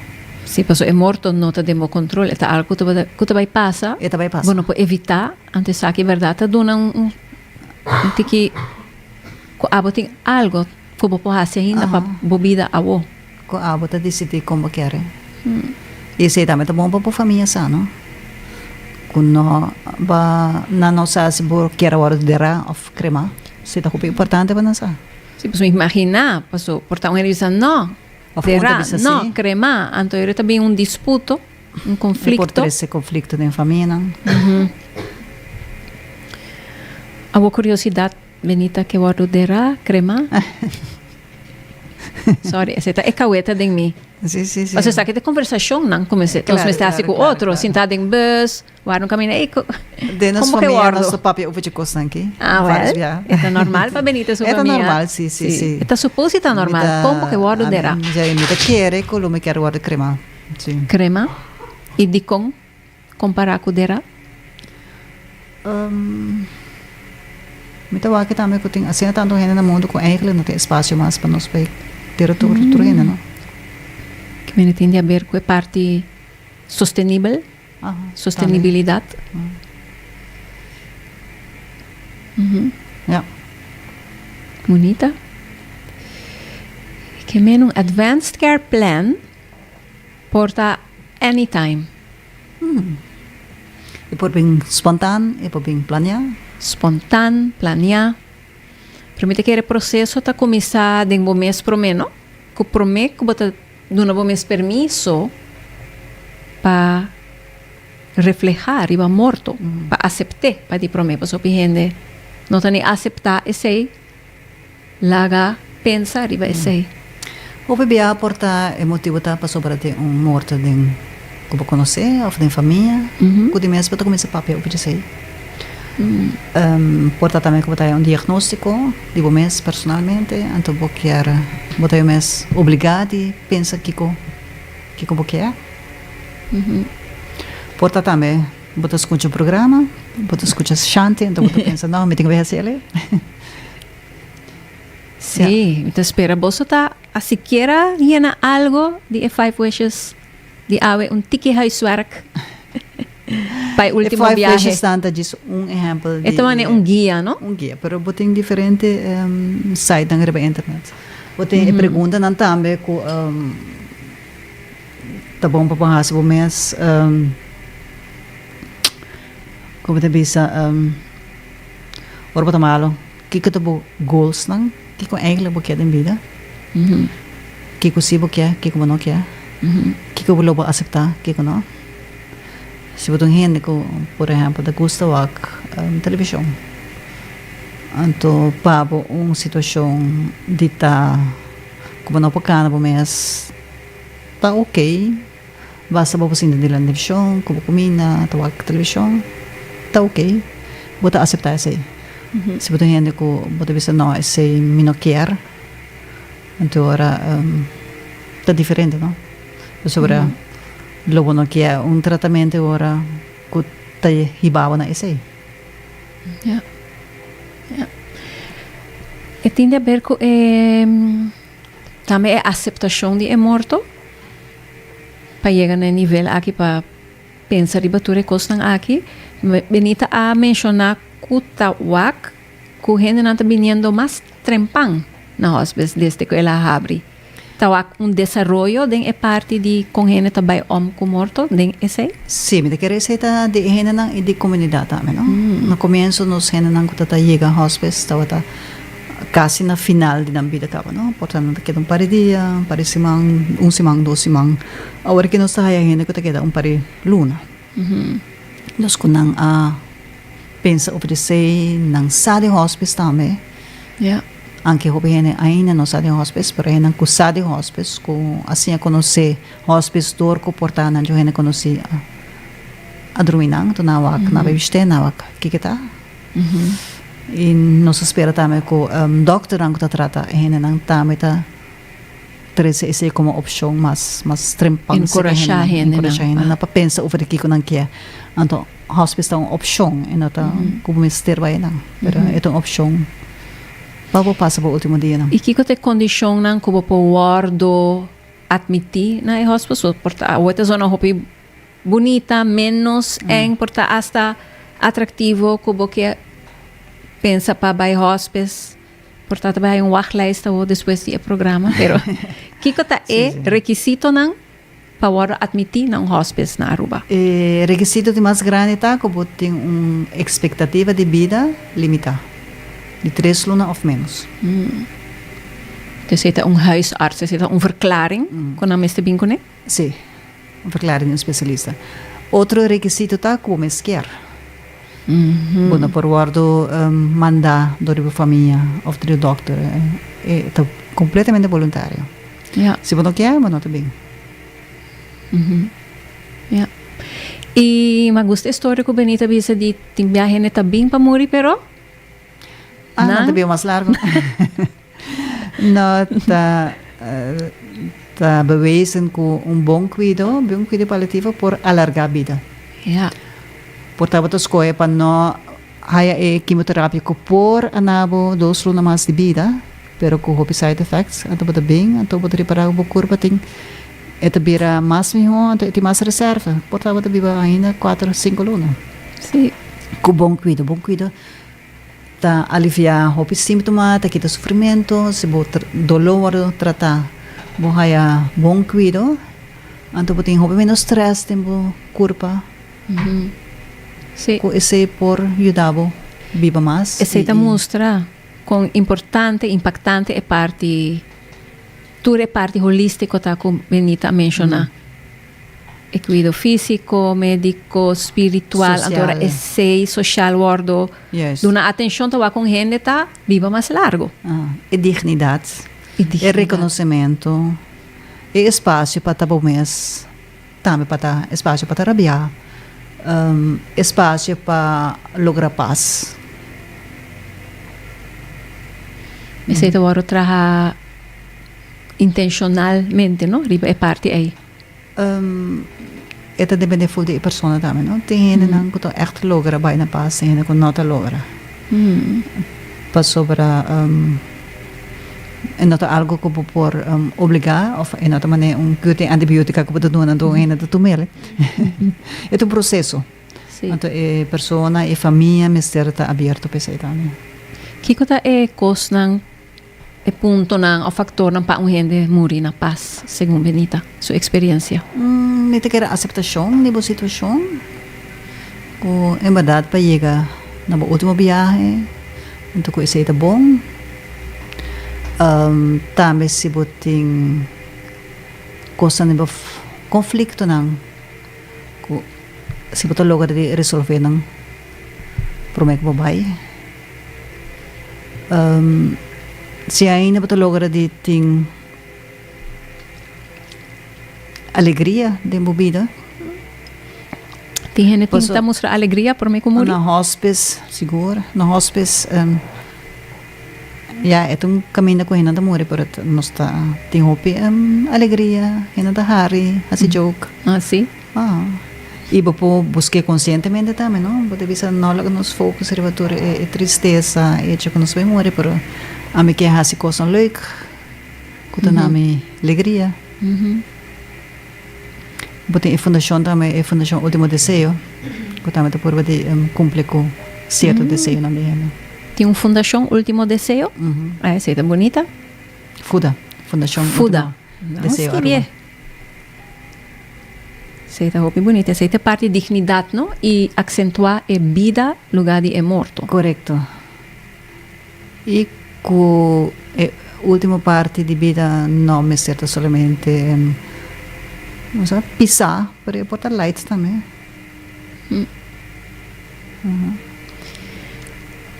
Sim, passou. É morto, não te demo controle. É algo que vai passar. E vai passar. Bueno, para evitar, antes que verdade, dona tiki, tem algo que você pode fazer ainda para bebida a você. Com a você decidir como quer. E isso também é bom para a família, não? Quando na nossa se você quer orderar ou crema, isso é importante para nós. Sim, você imaginar, passou, portanto, ele diz, não. Não, crema, então era também disputo, conflito. Por esse conflito da família. A curiosidade, Benita, que eu orderar crema? Sorry, essa é caueta de mim. Sim. Você sabe que de conversação, não? Como se nós estamos com outro, sentado em bus, no caminho, de nossa como que eu família, nosso papi, eu vou te coçar aqui. É normal para Benita, sua família? É normal, sim. É suposto estar normal. Como que eu orderar? Já me quer, como quero orderar crema. Sim. Crema? E de comparar com dera? Me tawa que também que tem assim tanto gente no mundo com eigenlijk não tem espaço mais para nós para ter tudo não? Que me tem a ver com a parte sustentável, sustentabilidade. Ja. Bonita. Que men advanced care plan porta anytime. E por bem espontâneo, e por bem planear. Espontâneo, planear. Permite que o processo está começar de um mês para menos. Que promete que você dá um mês permisso para reflejar e va morto, para aceitar, para di prometo, so gente não tem aceitar esse, laga pensar e vai esse. O bebê aporta emotivo tá para sobre ter morto de como conhecer ou de família, que de mês para começar papel para dizer. Porta também que botar diagnóstico de o mês personalmente, então vou querer botar o mês obrigado e pensa que vou querer. Porta também botar escuta o programa, botar escuta chante, então botar pensa não, me tenho que fazer ele. Sim, então espera, você tá a siquiera llena algo de 5 wishes de ave tiki huiswerk. Para o último viaje. Estanta diz exemplo de... Então é guia, não? Guia, pero botem diferente site na internet. Botem pergunta não também com tá bom para passar o mês como te bisa ora botar malo que tá bom goals não que com eigenlijk bo quer em vida que possível quer que como não quer que eu vou aceitar que não se botar gente por exemplo da gusta wak televisão então pabo situação de tá como não pocana bo mês tá ok basta ba posin de televisão como comida tawag televisão tá ok bota aceitar esse se botar gente ko bota bisa não esse me não quer então ora tá diferente não sobre logo não quer tratamento ora que tá hibava na esse E tem a ver com também a aceitação de morto para chegar no nível aqui para pensar e bater coisas aqui. Benita a mencionar que tawak que gente não está vindo mais trempang na hospital desde que ela abre. Tawak desenvolvimento de parte de com gente também com morto de esse? Sim, me quer receita de gente e de comunidade também, não? No começo nos gente não que tá chega ao hospital estava quase na final da vida acaba, não? Portanto, queda par de dia, par de semana, semana, 2 semanas. Agora que nós está aí ainda que queda par de luna. Nós kunang pensa oferecer nang sa de hospital também. Anche hobby ainda não sa de hospital, pero ainda ku sa de hospital, ku assim a conhecer hospital dor ku portar na jo conhecer adruminang, tunawak, nabibiste, nawak, kikita. E nós espera também que o doctor ang trata hena nang tama ita treze esse como opção mas trempang Encorajahin na papensa over aqui ko nang kia anto hospital ang opção e nota como mister vai nang pero ito ang opção babo passa po último dia nang E kiko te kondisyon nang kubo po wardo admiti na e hospital porta weta zona hopi bonita menos en porta hasta atractivo kubo que pensa para vai hospice, portanto vai wachtlijst ou depois do programa, pero kiko ta requisito nang para admitir nang hospice na Aruba. Requisito de mais grande tá como tem expectativa de vida limitada de 3 lunas of menos. Dus het is huisarts, het is een verklaring, kon dan meeste bincone? Sim, verklaring de specialista. Outro requisito tá como mesquer. Bueno, por guardo manda do família of do doctor é completamente voluntário. Ja. Se você quer, mas não também. Ja. E me gusta a história que o Benita disse de tem viagem neta bem para morrer, pero não também mais largo. Não tá bewezen com bom cuidado paliativo por alargar a vida. Ja. Portanto, a escolha para não haya quimioterapia por anabo 2 lunas mais de vida, pero com side effects, então pode bem, então pode reparar o corpo tem vira mais melhor, tem mais reserva, portanto pode viver ainda 4, 5 lunas. Sim. Com bom cuidado, tá aliviar o síntoma, tá quita sofrimento, se bo dolor tratar, bo haya bom cuidado, então pode ter menos stress, tem bo corpo. Sim. Esse por ajudar viva mais. Esse mostra com importante, impactante é parte tudo é parte holístico tá com Benita menciona. Cuidado físico, médico, espiritual, agora esse social wordo. Yes. Dona atenção tá com gente tá viva mais largo. E dignidade. E reconhecimento. E espaço para tá bom mês. Também para tá espaço para rabiar. Espaço para lograr paz. Esse é o trabalho intencionalmente, não? É parte aí. Ito depende full de persona também, não? Tem gente não que echt logra bij na paz, tem gente que não tá logra. Pas sobra não tá algo que por obrigar ou não tá maneira que tem antibiótica que pode doar não ainda tá tomar. É um processo. Então é persona e família mister tá aberto para isso também. Que coisa é cosnan é ponto não o factor não para gente morrer na paz, segundo Benita, sua experiência. Não tem que ter aceitação de boa situação. Com em verdade para chegar na última viagem, então com isso é bom. Também se botem coisa de conflito não, se botar logo de resolver não, prometo que vai. Se ainda botar logo de ter alegria de bebida. Tem gente que tenta mostrar alegria por mim como na hospice, seguro, na hospice. É um caminho que ainda morre, pero nós tá tem hope alegria, ainda hari, assim joke. Sim. E vou buscar conscientemente também, não? Pode ver se não nos focus revator é tristeza, é que nós vai morrer, pero a mim que é assim coisa leuk, que tá na minha alegria. Botem a fundação também, a fundação Último Desejo, que também tá por de cumprir com certo desejo na minha. Tem fundação Último Desejo? Essa é bonita. Fundação Fuda. Desejo. Essa é muito bonita. Essa é parte de dignidade, não? E acentuar a vida, lugar de morto. Correto. E com a última parte de vida não me certa somente não sei, pisar para botar lights também.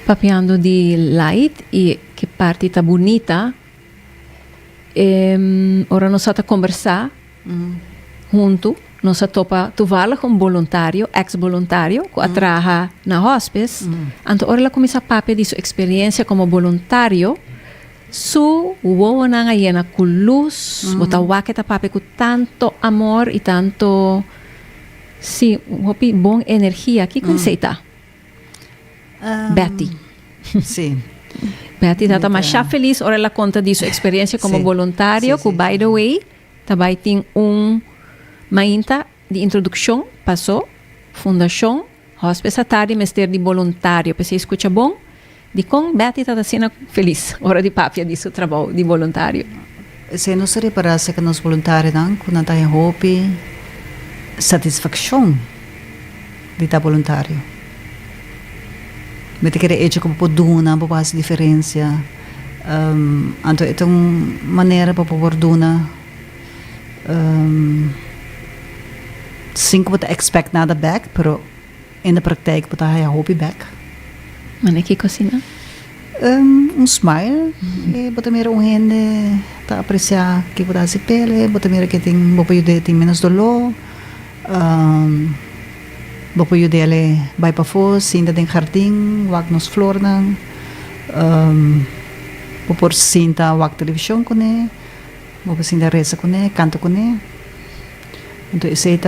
Papiando de light e que parte tá bonita. Ora nós está conversar junto nós topa toevallig voluntário, ex-voluntário, que atraja na hospice. Então, ora ela começa a papel de sua experiência como voluntário, su uwo na nga yena com luz, bota waketa papel com tanto amor e tanto, sim, bom energia. Que conceita? Betty. Sim. Betty está mais feliz, ora ela conta de sua experiência como voluntário, que, by the way, também tem mainta de introdução, passou, fundação, hospice à tarde, mestre de voluntário. Você escuta bom? De com Betty está sendo feliz, hora de papia de seu trabalho de voluntário. Se não seria para ser que nós voluntários, não, quando está em hobby, satisfação de estar voluntário. Mas que é como poduna, para fazer diferença. Então, é uma maneira para poduna. Sim, que você expect nada back, pero na praktijk você tem hobby back. Mas que cocina? Smile, e você mira gente tá apreciar que você se pele, você mira que tem menos dolor. Você ele vai para fora, sinta tem jardim, wag nos flor nang. Você sinta wag televisão com ele, você sinta reza com ele, canto com ele. Então, isso é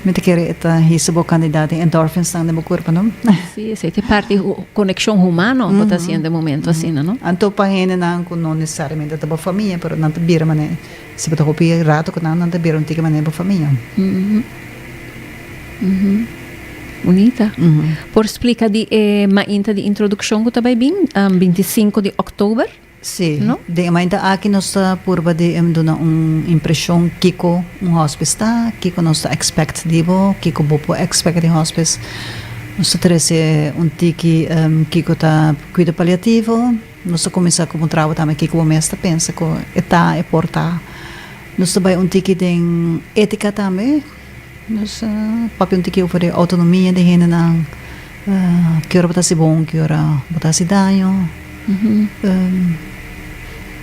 Met kere ita hisabo candidato endorphins nang nemo corpo, não? Sim, essa é parte conexão humana, bota assim de momento assim, não? Anto pa hene nang kun non necessariamente da família, pero nanta bira mané. Se bota hopi rato kun nanta bira untiga mané ba família. Bonita. Por explicar de mainta de introdução que também bem, 25 de outubro. Sim. No? De ainda aqui nós purba de dona impressão kiko hospice tá, kiko nós expect dibo, kiko bopo expect de hospice. Nós trece tiki kiko tá cuida paliativo, nós começa com trabalho também kiko mesta pensa que é porta. Nós também tiki tem ética também. Nós papi tiki oferece autonomia de gente na que ora botar se bom, que ora botar se danho.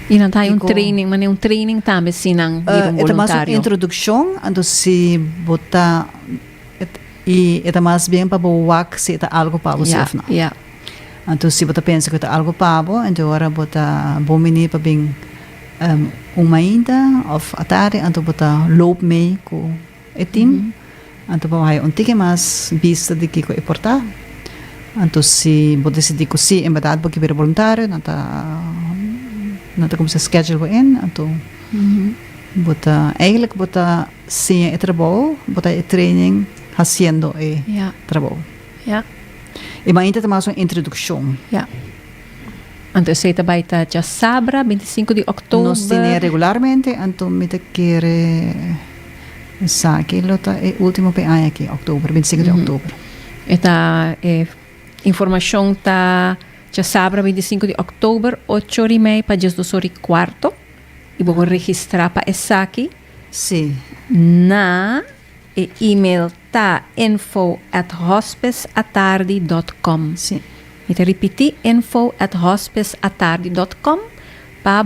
E não tem training, mas é training também, se não vir voluntário. É uma introdução, então se botar e é mais bem para boa se é algo para você, não? Então se você pensa que é algo para você, então agora botar bom menino para bem uma ainda, ou à tarde, então botar loop mee com o time, então vai tique mais vista de que é importante. Então se você decidir que sim, é verdade, porque é voluntário, então começa a schedule in, então bota eigenlijk bota sim é trabalho, bota é training, fazendo é trabalho. E mas ainda tem mais uma introdução. Então você também está já sabra 25 de outubro. Nós temos regularmente, então me te quer saque lota é último ano aqui, outubro, 25 de outubro. Esta informação está já sabra 25 de outubro, 8h30 para 10h15. E vou registrar para essa aqui. Sim. Na e-mail tá info@hospiceatarde.com. Sim. E te repetir info@hospiceatarde.com para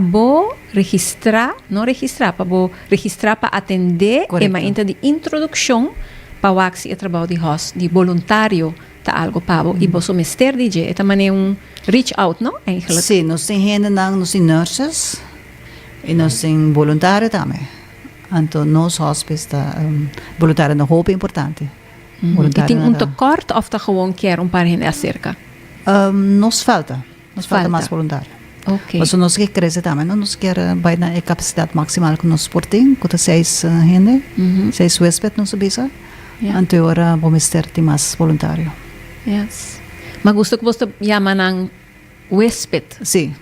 registrar, não registrar, para registrar para atender e uma de introdução para o axi trabalho de voluntário. Algo para e você mestre DJ, é também reach out, não? Eigenlijk. Sim, nós temos gente nós temos nurses e nós temos voluntários também. Então, nós hospice voluntário é muito importante. E tem tekort of tá gewoon quer paar gente acerca? Nos falta mais voluntário. Ok. Mas nós queremos crescer também, nós queremos vai na capacidade maximal que nós portem, com 6 gente, 6 hóspedes nós bisa. Então, agora vamos ter mais voluntário. Yes. Mas gusto que você chama ng hósped. Sim.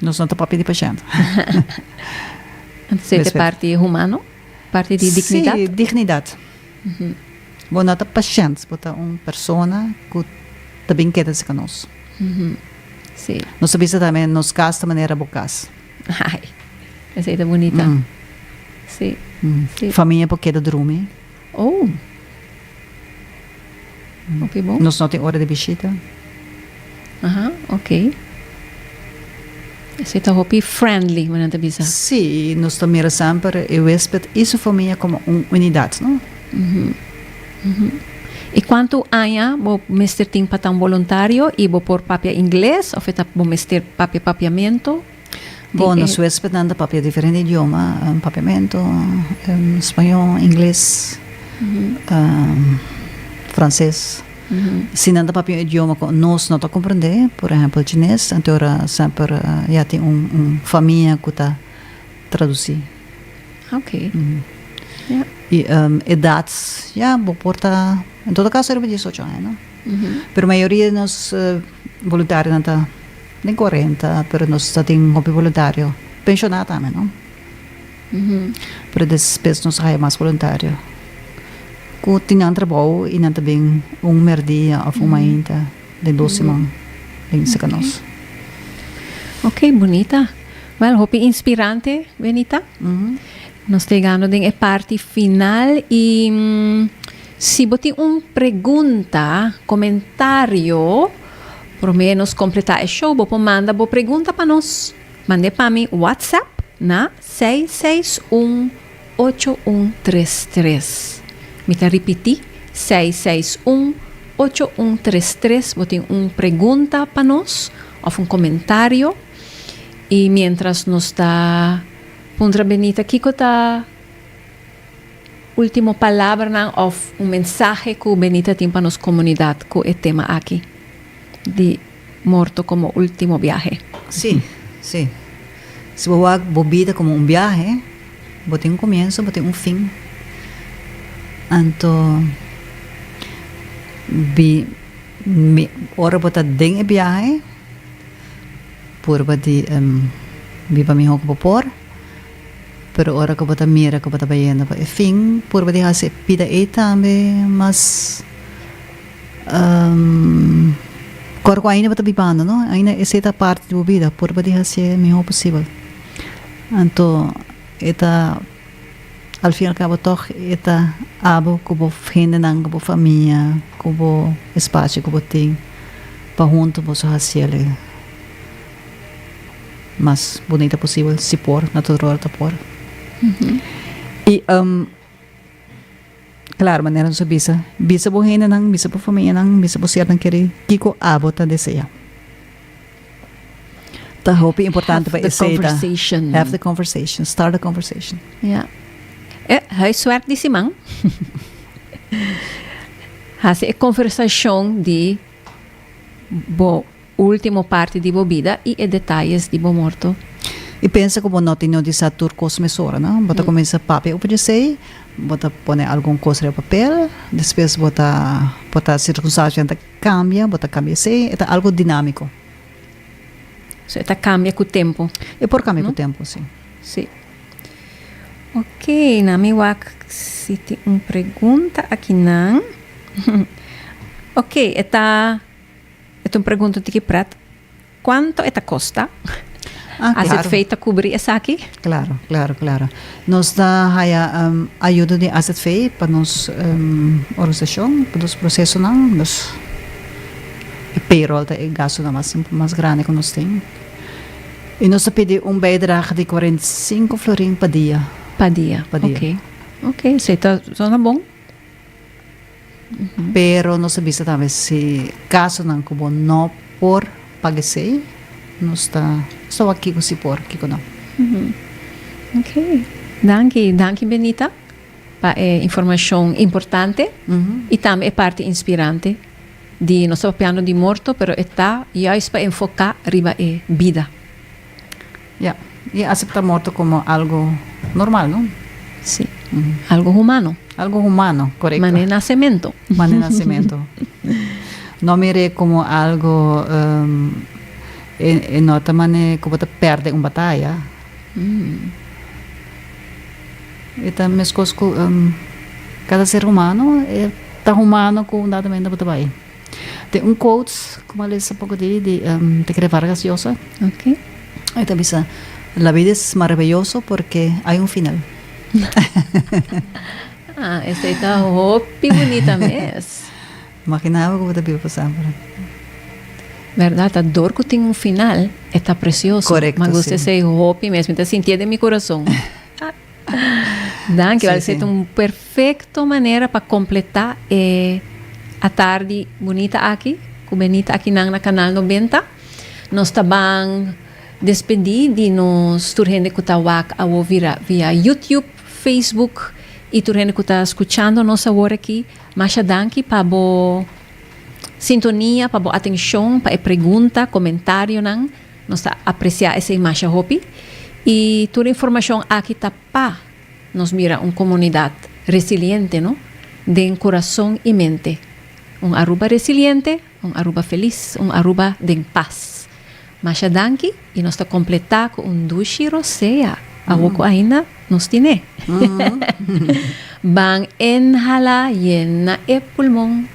Nós não estamos pedir paciente. Então, é parte humano? Parte de dignidade? Sim, dignidade. Bom, não é paciente, é uma pessoa que também quer ser conosco. Sim. Nós sabemos também, nos casos de maneira bocas. Ai, essa é bonita. Sim. Família porque dorme. Oh. Ok, bom. Nós não temos hora de visita. Ok. Esse está hopi friendly, mananta bisa. Sí, nós também sempre o huésped e sua família como uma unidade, não? E quanto anya bo mester ting patang voluntário e bo por papia inglês ou feta bo mester papia papiamento? Bom, nosso huésped anda papel diferente idioma, papiamento, espanhol, inglês, francês. Se não anda papel idioma que nós não compreender, por exemplo, chinês, então sempre já tem família que está traduzir. Ok. Yeah. E idades, já, vou portar, em todo caso, era 18 anos, não? Mas a maioria dos voluntários não está nem 40, mas nós temos hobby voluntário, pensionado também, não? Mas depois nós temos mais voluntário. Que tinham trabalho e não também merdia ou uma ainda de 12 mãos, de secanos. Ok, bonita. Well, hobby inspirante, Benita. Nós chegando em parte final e se você tem pergunta, comentário, por menos completar o show, você manda uma pergunta para nós. Mande para mim WhatsApp na 661-8133. Me tá repetir 661-8133. Você tem uma pergunta para nós ou comentário. E mientras nos está Pundra Benita, Kiko ta último palavra ou mensaje que Benita tem para nossa comunidade com o tema aqui de morto como último viaje. Sim, sim. Se você vida como viaje, você tem começo, você tem fim. Então, ora você tem viaje, por você viva melhor que por. Pero ora que você mira que você vai indo para o fim, por você fazer vida aí também, mas quando ainda você vivendo, não? Ainda essa é a parte da vida, por você fazer o melhor possível. Então, esta al fim e al cabo toch esta abo que você gente não, que você família, que você espaço que você tem, para junto você fazer mais bonita possível, se por, natural da por. E claro, maneira de bisa po hina nang, bisa po família nang, bisa po siya nang kiri, kiko abo ta deseja. Ta hope importante para esse have the conversation, start the conversation. Ja. Huiswerk di Simang. Hase conversação de bo último parte de bo vida e detalhes de bo morto. E pensa como não tem de satur cosmesora, não? Bota começa papel, pode ser, bota põe algum coisa no papel, depois bota circunstância cambia, bota cambia se, é algo dinâmico. So, esta cambia com o tempo. E por cambia com o tempo, sim. Sim. Ok, na minha se tem uma pergunta aqui não. Ok, esta uma pergunta de que prata. Quanto esta custa? Claro. Feita cobrir essa aqui? Claro. Nos dá ajuda de asset fee para nos organização, para os processos não, nos payroll é gasto mais grande que nós temos. E nós pedimos bijdrage de 45 florin per dia. Per dia. Ok, isso está bom. Pero nós sabemos também se caso não como não por pagar nós está só aqui com se por aqui não. Ok, danke Benita para informação importante e também parte inspirante de nosso piano de morto, pero está já para enfocar riba e vida. E aceitar morto como algo normal, não? Sim, algo humano. Algo humano, correcto. Mané nascimento. Não mire como algo en outra maneira como você perde uma batalha. Então, mesmo coisa cada ser humano é tão humano como nada menos para trabalhar. Tem quote, como eu disse há pouco de Vargas Llosa. Ok. Então, bisa, la vida es maravilloso porque hay un final. Essa está hopi bonita mesmo. Imaginava como você viu passando. verdad, a dor que tem final, está precioso. Correcto, Me gusta sí. ese hopi mesmo, te sentí de mi corazón. Dan, que Sí, vai ser sí. uma perfeita maneira para completar a tarde bonita aqui, com Benita aqui na canal 90. Nós também despedir de nós turhende que está a ouvir via YouTube, Facebook e turhende que está escutando nossa hora aqui. Mas danke para bo sintonia, para bo atenção, para pergunta, comentário não. Nós está apreciar essa imagem hopi. E toda a informação aqui está para nos mira uma comunidade resiliente, não? De coração e mente. Aruba resiliente, Aruba feliz, Aruba de paz. Mas danke e nós está completar com dushi rosea. Awoko ainda nos tine. Bang inhala, llena el pulmón.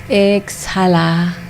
Exhala.